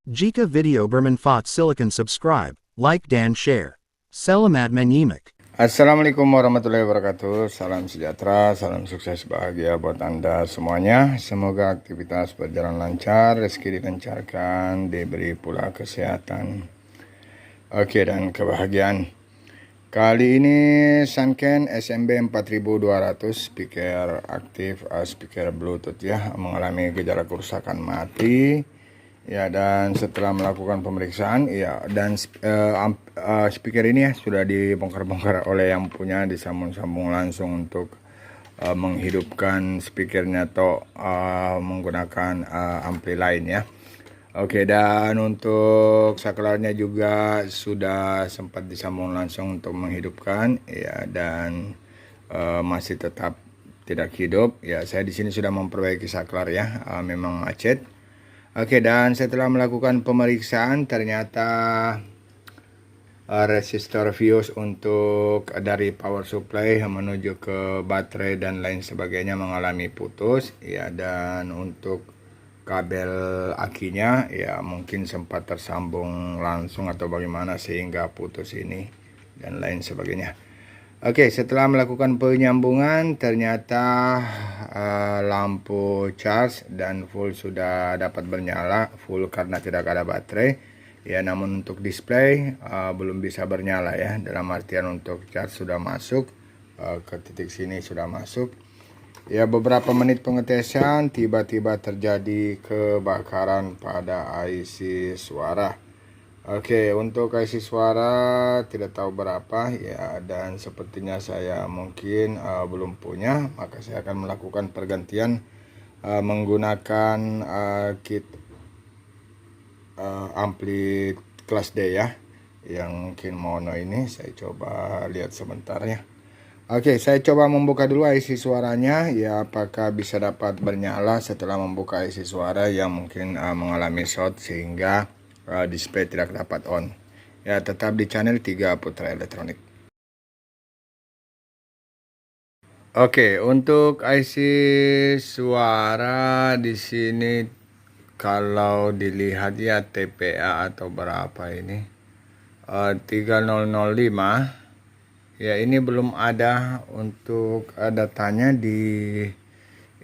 Jika video bermanfaat silakan subscribe, like dan share. Selamat menyimak. Assalamualaikum warahmatullahi wabarakatuh. Salam sejahtera, salam sukses bahagia buat Anda semuanya. Semoga aktivitas berjalan lancar, rezeki dilancarkan, diberi pula kesehatan. Oke, dan kebahagiaan. Kali ini Sanken SMB 4200 speaker aktif, speaker Bluetooth ya, mengalami gejala kerusakan mati. Ya, dan setelah melakukan pemeriksaan ya, dan speaker ini ya sudah dibongkar-bongkar oleh yang punya, disambung-sambung langsung untuk menghidupkan speakernya atau menggunakan ampli lain ya. Oke, dan untuk saklarnya juga sudah sempat disambung langsung untuk menghidupkan ya, dan masih tetap tidak hidup ya. Saya di sini sudah memperbaiki saklar ya, memang macet. Oke, dan setelah melakukan pemeriksaan ternyata resistor fuse untuk dari power supply menuju ke baterai dan lain sebagainya mengalami putus ya, dan untuk kabel akinya ya mungkin sempat tersambung langsung atau bagaimana sehingga putus ini dan lain sebagainya. Oke, setelah melakukan penyambungan ternyata lampu charge dan full sudah dapat bernyala, full karena tidak ada baterai ya, namun untuk display belum bisa bernyala ya, dalam artian untuk charge sudah masuk ke titik sini, sudah masuk ya. Beberapa menit pengetesan tiba-tiba terjadi kebakaran pada IC suara. Oke, untuk IC suara tidak tahu berapa ya, dan sepertinya saya mungkin belum punya, maka saya akan melakukan pergantian menggunakan kit ampli kelas D ya, yang mungkin mono ini. Saya coba lihat sebentar ya. Oke, saya coba membuka dulu IC suaranya ya, apakah bisa dapat bernyala setelah membuka IC suara yang mungkin mengalami short sehingga display tidak dapat on ya. Tetap di channel 3 Putra Elektronik. Oke, untuk IC suara di sini kalau dilihat ya TPA atau berapa ini 3005 ya, ini belum ada untuk datanya di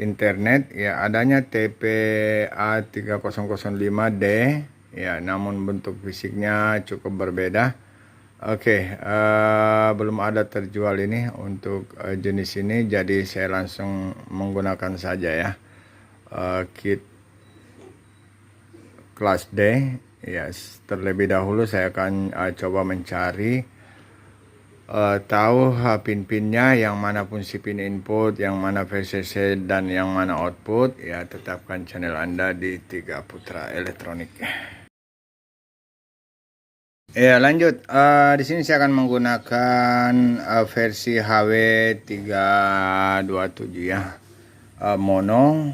internet ya, adanya TPA 3005D ya, namun bentuk fisiknya cukup berbeda. Oke, belum ada terjual ini untuk jenis ini, jadi saya langsung menggunakan saja ya kit kelas D ya. Terlebih dahulu saya akan coba mencari tahu pin-pinnya, yang mana fungsi pin input, yang mana VCC dan yang mana output ya. Tetapkan channel Anda di 3 Putra Elektronik. Ya, lanjut. Di sini saya akan menggunakan versi HW327 ya, mono.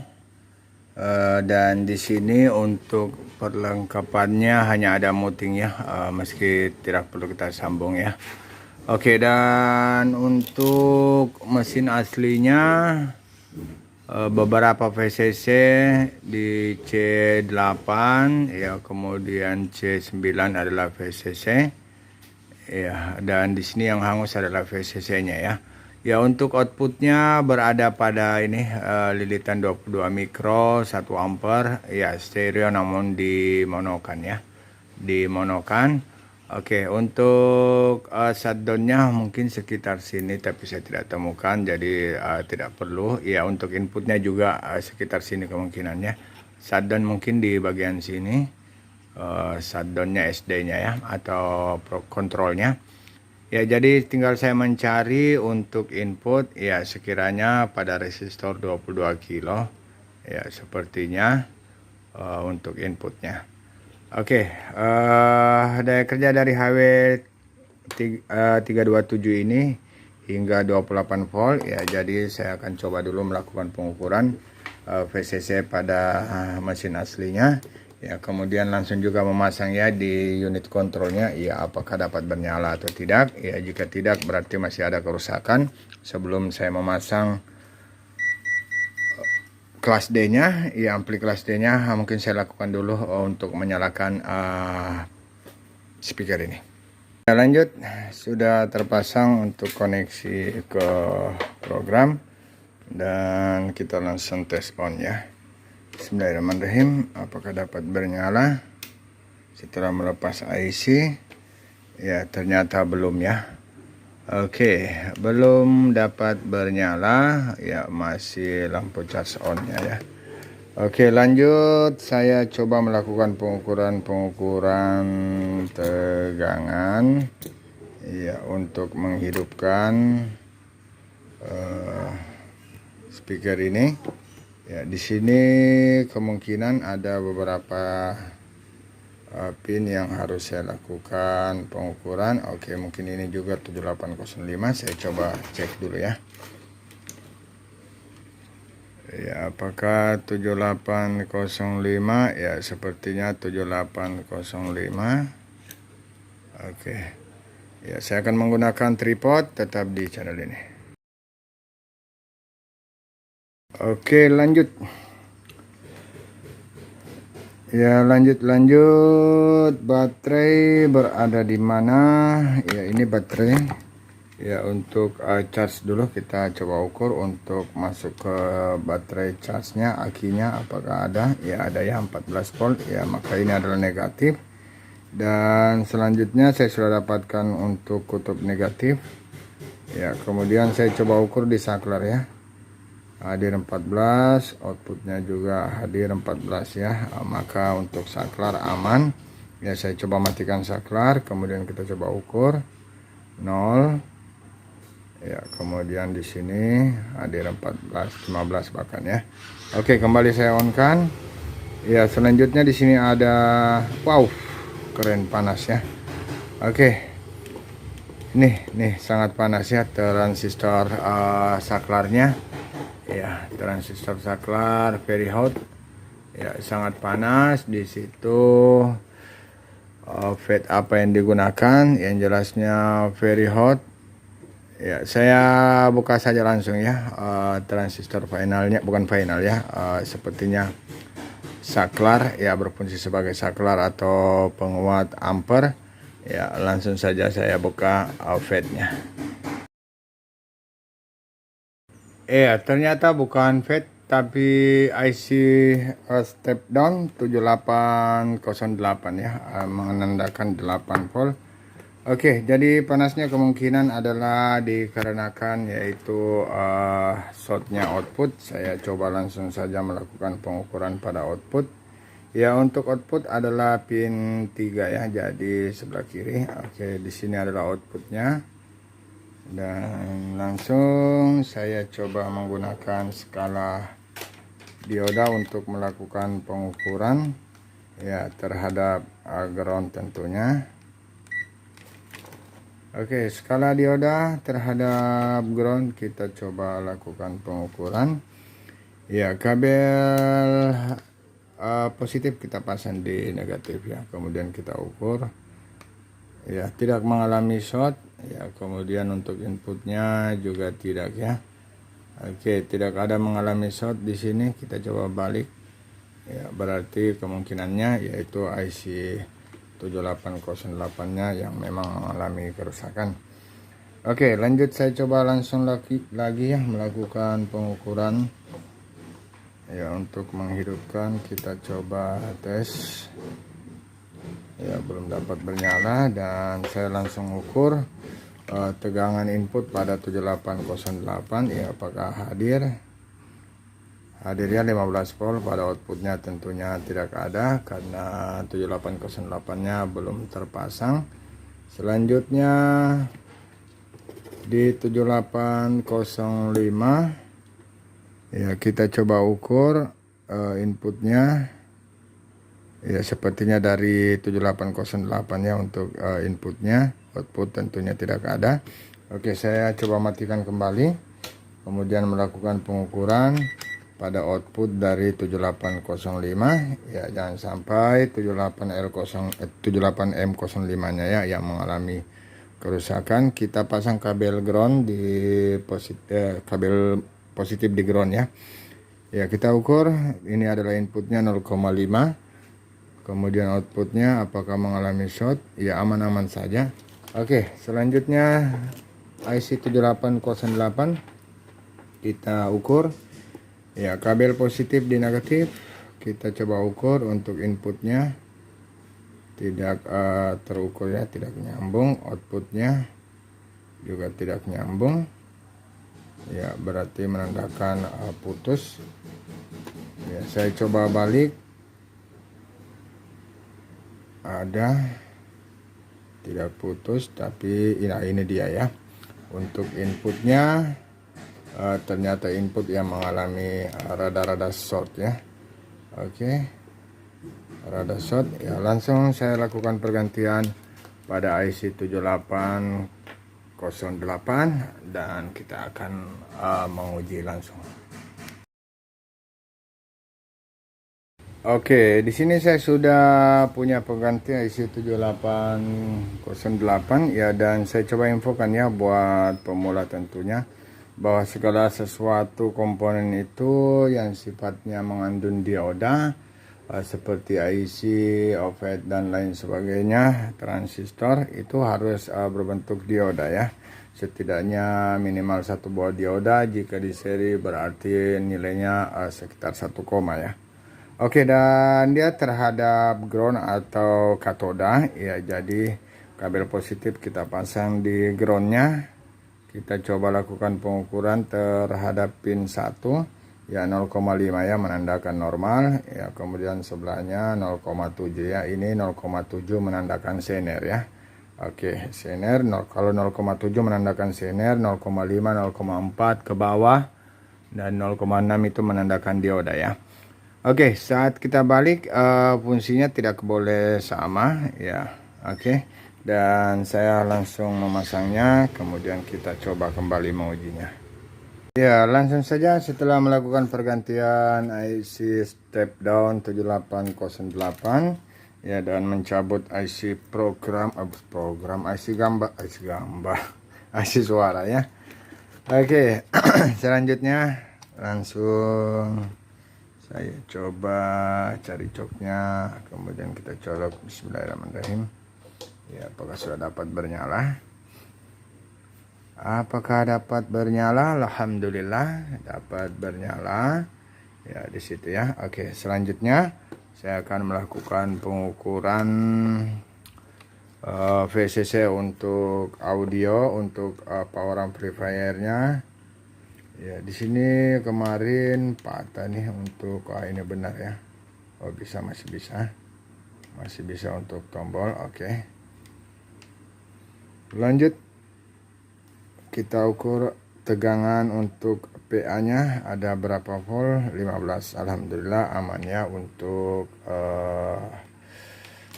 Dan di sini untuk perlengkapannya hanya ada muting ya, meski tidak perlu kita sambung ya. Oke, dan untuk mesin aslinya beberapa VCC di C8 ya, kemudian C9 adalah VCC ya, dan di sini yang hangus adalah VCC-nya ya. Ya, untuk outputnya berada pada ini lilitan 22 mikro 1 ampere ya, stereo namun dimonokan ya, dimonokan. Oke, untuk shutdownnya mungkin sekitar sini, tapi saya tidak temukan, jadi tidak perlu ya. Untuk inputnya juga sekitar sini kemungkinannya. Shutdown mungkin di bagian sini, shutdownnya SD-nya ya, atau kontrolnya ya. Jadi tinggal saya mencari untuk input ya, sekiranya pada resistor 22 kilo ya, sepertinya untuk inputnya. Oke, daya kerja dari HW327 ini hingga 28 volt ya. Jadi saya akan coba dulu melakukan pengukuran VCC pada mesin aslinya ya, kemudian langsung juga memasang ya di unit kontrolnya ya, apakah dapat bernyala atau tidak ya. Jika tidak berarti masih ada kerusakan. Sebelum saya memasang kelas D-nya, ya ampli kelas D-nya mungkin saya lakukan dulu untuk menyalakan speaker ini. Nah, lanjut, sudah terpasang untuk koneksi ke program dan kita langsung tes on ya. Bismillahirrahmanirrahim. Apakah dapat bernyala? Setelah melepas IC, ya ternyata belum ya. Oke, belum dapat bernyala, ya masih lampu charge on ya. Oke, lanjut, saya coba melakukan pengukuran tegangan ya untuk menghidupkan speaker ini. Ya, di sini kemungkinan ada beberapa pin yang harus saya lakukan pengukuran. Oke, mungkin ini juga 7805. Saya coba cek dulu ya. Ya, apakah 7805? Ya, sepertinya 7805. Oke. Ya, saya akan menggunakan tripod tetap di channel ini. Oke, lanjut. Ya, lanjut. Baterai berada di mana? Ya, ini baterai. Ya, untuk charge dulu kita coba ukur untuk masuk ke baterai charge-nya, akinya apakah ada? Ya, ada ya, 14 volt. Ya, maka ini adalah negatif. Dan selanjutnya saya sudah dapatkan untuk kutub negatif. Ya, kemudian saya coba ukur di saklar ya. Hadir 14, outputnya juga hadir 14 ya. Maka untuk saklar aman. Ya, saya coba matikan saklar, kemudian kita coba ukur 0. Ya, kemudian di sini hadir 14, 15 bahkan ya. Oke, kembali saya on kan. Ya, selanjutnya di sini ada, wow, keren, panas ya. Oke. Nih sangat panas ya transistor saklarnya. Ya, transistor saklar very hot. Ya, sangat panas. Di situ FET apa yang digunakan? Yang jelasnya very hot. Ya, saya buka saja langsung ya. Transistor finalnya, bukan final ya. Sepertinya saklar ya, berfungsi sebagai saklar atau penguat ampere. Ya, langsung saja saya buka FET-nya. Ya, ternyata bukan FET tapi IC step down 7808 ya, menandakan 8 volt. Oke, jadi panasnya kemungkinan adalah dikarenakan yaitu shortnya output. Saya coba langsung saja melakukan pengukuran pada output. Ya, untuk output adalah pin 3 ya, jadi sebelah kiri. Oke, di sini adalah outputnya. Dan langsung saya coba menggunakan skala dioda untuk melakukan pengukuran ya terhadap ground tentunya. Oke, skala dioda terhadap ground kita coba lakukan pengukuran. Ya, kabel positif kita pasang di negatif ya, kemudian kita ukur. Ya, tidak mengalami short. Ya, kemudian untuk inputnya juga tidak ya. Oke, tidak ada mengalami short di sini. Kita coba balik. Ya, berarti kemungkinannya yaitu IC 7808-nya yang memang mengalami kerusakan. Oke, lanjut saya coba langsung lagi ya melakukan pengukuran. Ya, untuk menghidupkan kita coba tes. Ya, belum dapat bernyala dan saya langsung ukur tegangan input pada 7808 ya, apakah hadirnya 15 volt. Pada outputnya tentunya tidak ada karena 7808 nya belum terpasang. Selanjutnya di 7805 ya, kita coba ukur inputnya. Ya, sepertinya dari 7808 ya untuk inputnya. Output tentunya tidak ada. Oke, saya coba matikan kembali, kemudian melakukan pengukuran pada output dari 7805 ya, jangan sampai 78M05 nya ya yang mengalami kerusakan. Kita pasang kabel ground di kabel positif di ground ya. Ya, kita ukur ini adalah inputnya 0,5. Kemudian outputnya apakah mengalami short? Ya, aman-aman saja. Oke, selanjutnya IC 7808 kita ukur. Ya, kabel positif di negatif kita coba ukur untuk inputnya tidak terukur ya, tidak nyambung. Outputnya juga tidak nyambung. Ya, berarti menandakan putus. Ya, saya coba balik. Ada, tidak putus, tapi ya ini dia ya. Untuk inputnya ternyata input yang mengalami rada-rada short ya. Oke, rada short ya. Langsung saya lakukan pergantian pada IC 7808 dan kita akan menguji langsung. Oke, di sini saya sudah punya pengganti IC 7808 ya, dan saya coba infokan ya buat pemula tentunya bahwa segala sesuatu komponen itu yang sifatnya mengandung dioda seperti IC, OVED dan lain sebagainya, transistor itu harus berbentuk dioda ya. Setidaknya minimal 1 buah dioda, jika di seri berarti nilainya sekitar 1, ya. Oke, dan dia terhadap ground atau katoda ya, jadi kabel positif kita pasang di groundnya. Kita coba lakukan pengukuran terhadap pin 1 ya, 0,5 ya, menandakan normal ya. Kemudian sebelahnya 0,7 ya, ini 0,7 menandakan sener ya. Oke, sener kalau 0,7 menandakan sener, 0,5 0,4 ke bawah, dan 0,6 itu menandakan dioda ya. Oke, saat kita balik fungsinya tidak boleh sama ya. Oke, dan saya langsung memasangnya, kemudian kita coba kembali mengujinya. Ya, langsung saja setelah melakukan pergantian IC step down 7808 ya, dan mencabut IC program IC gambar IC suara ya. Oke, selanjutnya langsung saya coba cari coknya, kemudian kita colok. Bismillahirrahmanirrahim. Ya, apakah sudah dapat bernyala? Apakah dapat bernyala? Alhamdulillah dapat bernyala. Ya, di situ ya. Oke, selanjutnya saya akan melakukan pengukuran VCC untuk audio, untuk power amplifier-nya. Ya, di sini kemarin patah nih untuk ini benar ya. Oh, masih bisa untuk tombol. Oke. Lanjut kita ukur tegangan untuk PA-nya ada berapa volt, 15. Alhamdulillah aman ya untuk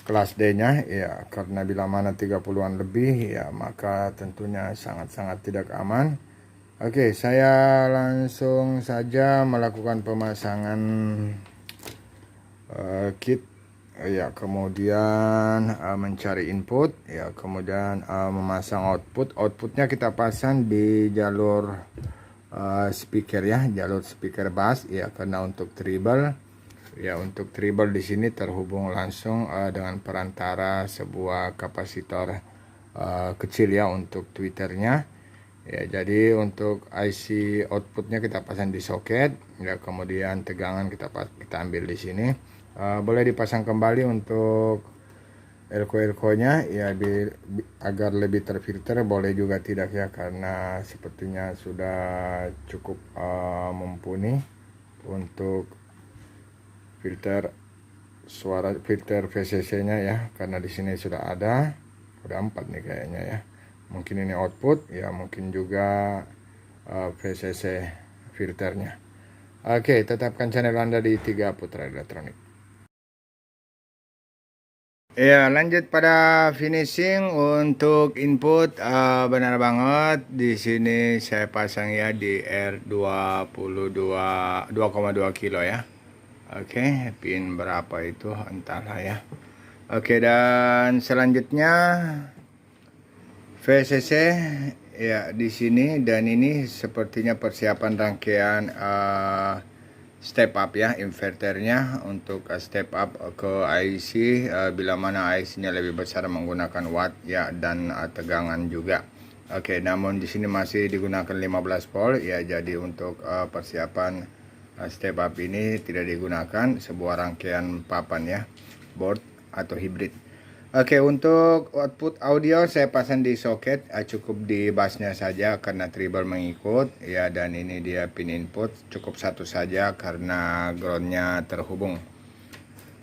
kelas D-nya ya, karena bila mana 30-an lebih ya maka tentunya sangat-sangat tidak aman. Oke, saya langsung saja melakukan pemasangan kit ya, kemudian mencari input ya, kemudian memasang outputnya kita pasang di jalur speaker ya, jalur speaker bass ya, karena untuk treble ya, untuk treble di sini terhubung langsung dengan perantara sebuah kapasitor kecil ya untuk tweeternya. Ya, jadi untuk IC outputnya kita pasang di soket ya, kemudian tegangan kita ambil di sini. Boleh dipasang kembali untuk elko-elkonya ya, agar lebih terfilter, boleh juga tidak ya, karena sepertinya sudah cukup mumpuni untuk filter suara, filter VCC-nya ya, karena di sini sudah ada, udah 4 nih kayaknya ya. Mungkin ini output ya, mungkin juga VCC filternya. Oke, tetapkan channel Anda di 3 Putra Elektronik. Ya, lanjut pada finishing untuk input. Benar banget, di sini saya pasang ya di R22 2,2 kilo ya. Oke, pin berapa itu entahlah ya. Oke, dan selanjutnya VCC ya di sini, dan ini sepertinya persiapan rangkaian step up ya inverternya untuk step up ke IC bila mana IC-nya lebih besar menggunakan watt ya dan tegangan juga. Oke, namun di sini masih digunakan 15 volt ya, jadi untuk persiapan step up ini tidak digunakan sebuah rangkaian papan ya, board atau hybrid. Oke, untuk output audio saya pasang di soket, cukup di bassnya saja karena treble mengikut ya, dan ini dia pin input cukup satu saja karena groundnya terhubung.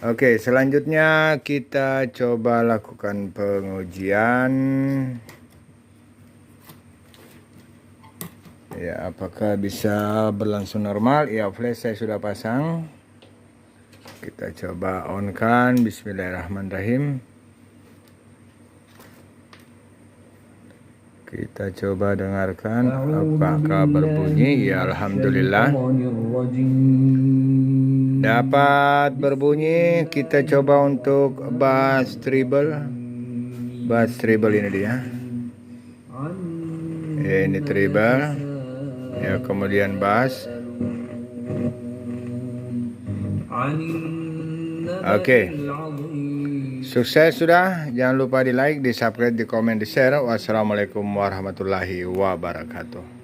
Oke, selanjutnya kita coba lakukan pengujian ya, apakah bisa berlangsung normal. Ya, flash saya sudah pasang, kita coba on kan. Bismillahirrahmanirrahim. Kita coba dengarkan apakah berbunyi. Ya, alhamdulillah dapat berbunyi. Kita coba untuk bass treble. Bass treble ini dia ya, ini treble ya, kemudian bass. Oke, sukses sudah. Jangan lupa di like, di subscribe, di komen, di share. Wassalamualaikum warahmatullahi wabarakatuh.